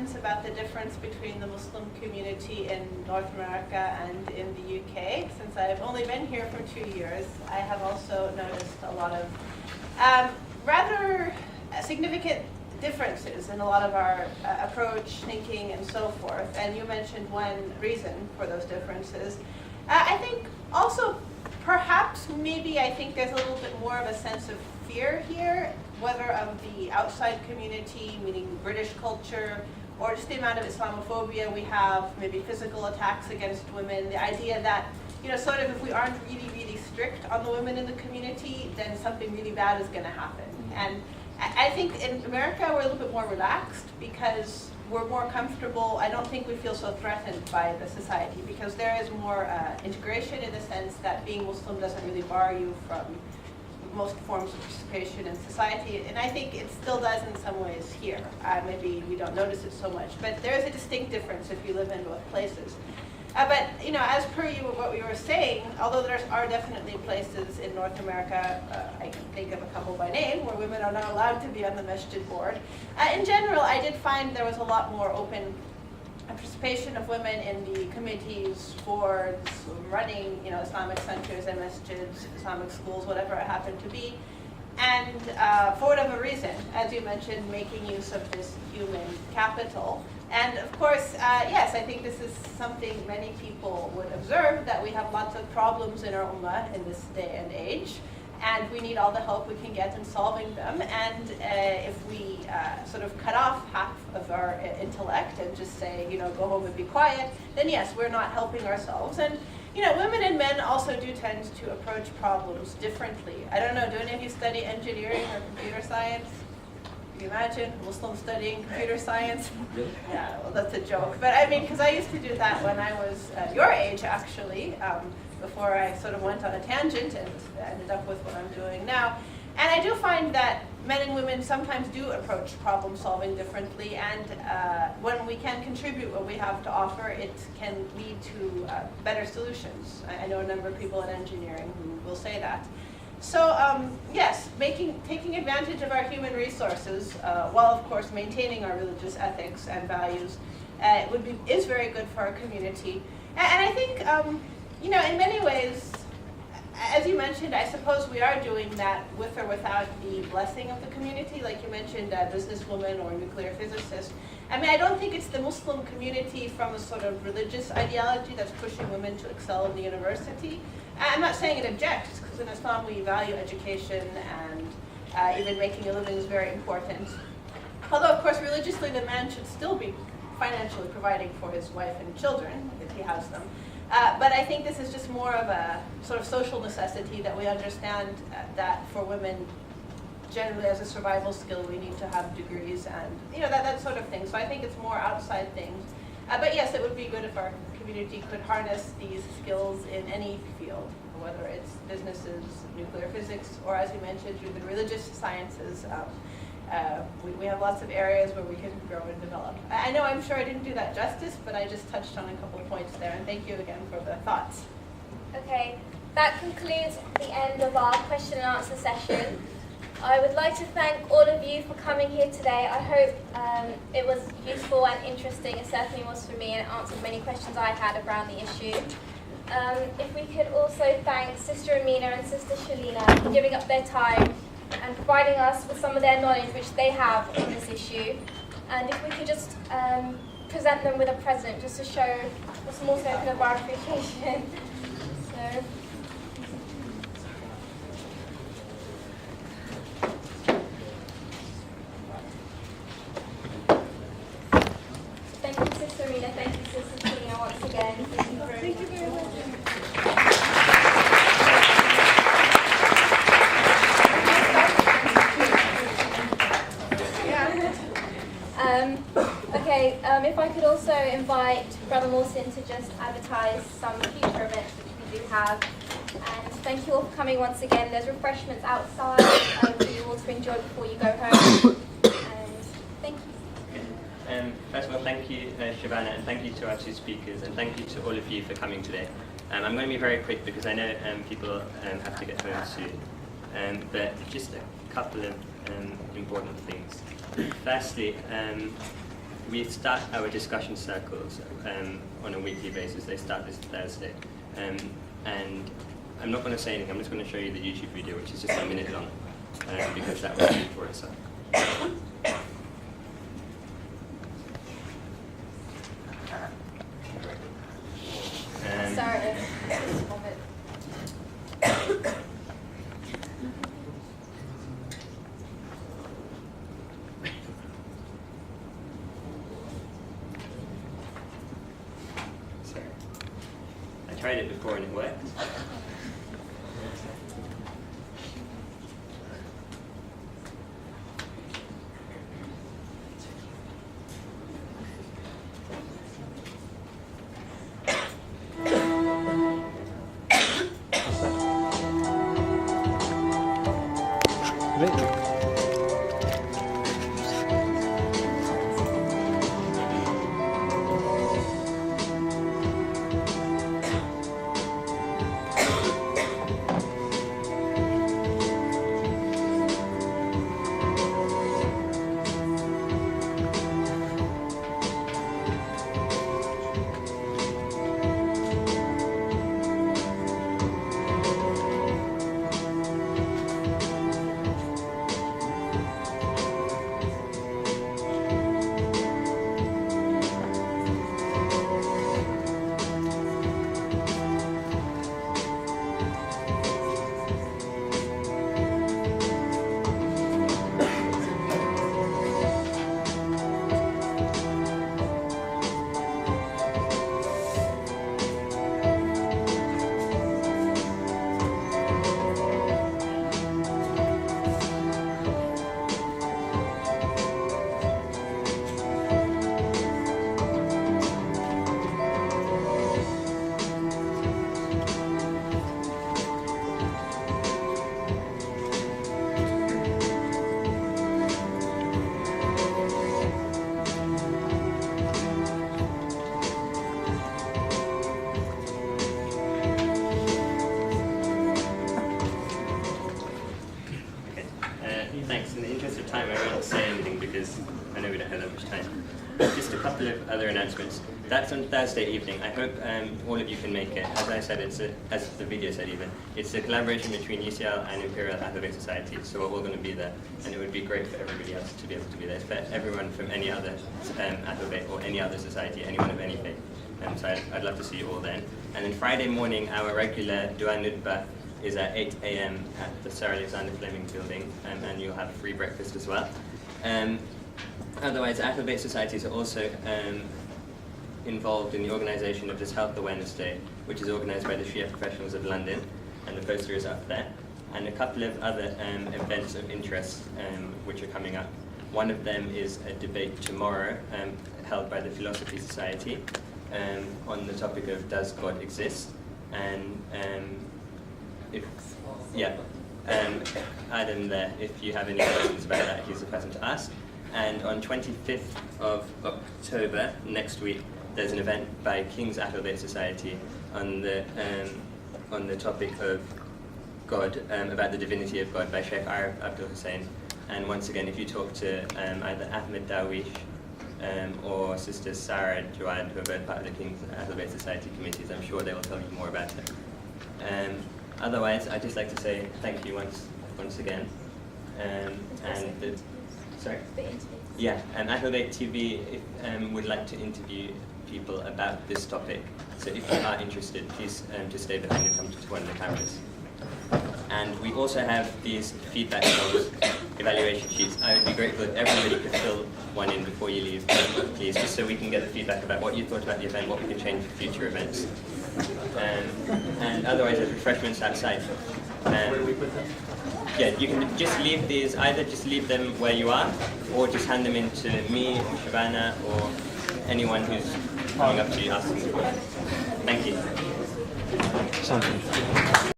questions about the difference between the Muslim community in North America and in the UK. Since I've only been here for 2 years, I have also noticed a lot of rather significant differences in a lot of our approach, thinking, and so forth. And you mentioned one reason for those differences. I think also, perhaps, maybe I think there's a little bit more of a sense of fear here, whether of the outside community, meaning British culture, or just the amount of Islamophobia we have, maybe physical attacks against women, the idea that, you know, sort of if we aren't really, really strict on the women in the community, then something really bad is going to happen. And I think in America we're a little bit more relaxed because we're more comfortable. I don't think we feel so threatened by the society because there is more integration in the sense that being Muslim doesn't really bar you from most forms of participation in society. And I think it still does in some ways here. Maybe we don't notice it so much, but there is a distinct difference if you live in both places. But you know, as per what we were saying, although there are definitely places in North America, I can think of a couple by name, where women are not allowed to be on the masjid board. In general, I did find there was a lot more open participation of women in the committees, boards, running, you know, Islamic centers and masjids, Islamic schools, whatever it happened to be. And for whatever reason, as you mentioned, making use of this human capital. And of course, yes, I think this is something many people would observe, that we have lots of problems in our ummah in this day and age, and we need all the help we can get in solving them. And if we sort of cut off half of our intellect and just say, you know, go home and be quiet, then yes, we're not helping ourselves. And you know, women and men also do tend to approach problems differently. I don't know, do any of you study engineering or computer science? Can you imagine a Muslim studying computer science? Yeah, well, that's a joke. But I mean, because I used to do that when I was your age, actually, before I sort of went on a tangent and ended up with what I'm doing now. And I do find that men and women sometimes do approach problem solving differently, and when we can contribute what we have to offer, it can lead to better solutions. I know a number of people in engineering who will say that. So yes, taking advantage of our human resources, while of course maintaining our religious ethics and values, is very good for our community. And I think, you know, in many ways, as you mentioned, I suppose we are doing that with or without the blessing of the community. Like you mentioned, a businesswoman or a nuclear physicist. I mean, I don't think it's the Muslim community from a sort of religious ideology that's pushing women to excel in the university. I'm not saying it objects, because in Islam we value education, and even making a living is very important. Although, of course, religiously the man should still be financially providing for his wife and children, if he has them. But I think this is just more of a sort of social necessity that we understand that for women, generally as a survival skill, we need to have degrees and, you know, that sort of thing. So I think it's more outside things. But yes, it would be good if our community could harness these skills in any field, whether it's businesses, nuclear physics, or as you mentioned, through the religious sciences. We have lots of areas where we can grow and develop. I know I'm sure I didn't do that justice, but I just touched on a couple of points there, and thank you again for the thoughts. Okay, that concludes the end of our question and answer session. I would like to thank all of you for coming here today. I hope it was useful and interesting. It certainly was for me, and it answered many questions I had around the issue. If we could also thank Sister Amina and Sister Shelina for giving up their time and providing us with some of their knowledge which they have on this issue. And if we could just present them with a present just to show a small token of our appreciation. So. Thank you, Sister Amina. Thank you, Sister Shelina, once again. Thank you very much. Okay, if I could also invite Brother Mawson to just advertise some future events which we do have. And thank you all for coming once again. There's refreshments outside for you all to enjoy before you go home. And thank you. First of all, thank you, Shabana, and thank you to our two speakers, and thank you to all of you for coming today. I'm going to be very quick because I know people have to get home soon. But just a couple of important things. Firstly, we start our discussion circles on a weekly basis. They start this Thursday. And I'm not going to say anything, I'm just going to show you the YouTube video, which is just a minute long, because that will speak for itself. Sorry. Sorry. I tried it before and it worked. Thanks. In the interest of time, I won't say anything because I know we don't have that much time. Just a couple of other announcements. That's on Thursday evening. I hope all of you can make it. As I said, as the video said even, it's a collaboration between UCL and Imperial College Society, so we're all going to be there, and it would be great for everybody else to be able to be there, for everyone from any other Ahlul or any other society, anyone of any faith. So I'd love to see you all then. And then Friday morning, our regular Dua Nudba is at 8 a.m. at the Sir Alexander Fleming building, and you'll have a free breakfast as well. Otherwise, Ahlul societies are also involved in the organisation of this Health Awareness Day, which is organised by the Shia Professionals of London, and the poster is up there. And a couple of other events of interest which are coming up. One of them is a debate tomorrow held by the Philosophy Society on the topic of does God exist? And Adam there, if you have any questions about that, he's the person to ask. And on 25th of October, next week, there's an event by King's Ahlul Society on the topic of God, about the divinity of God by Sheikh Arif Abdul Hussein. And once again, if you talk to either Ahmed Dawish or Sisters Zahra and Joanne, who are both part of the King's Ahlul Society committees, I'm sure they will tell you more about it. Otherwise, I'd just like to say thank you once again. Sorry? Yeah, Ahlul TV would like to interview people about this topic. So if you are interested, please just stay behind and come to one of the cameras. And we also have these feedback forms, evaluation sheets. I would be grateful if everybody could fill one in before you leave, please, just so we can get the feedback about what you thought about the event, what we can change for future events. And otherwise, there's refreshments outside. Yeah, you can just leave these, either just leave them where you are, or just hand them in to me, or Shabana, or anyone who's coming up to you asking. Thank you.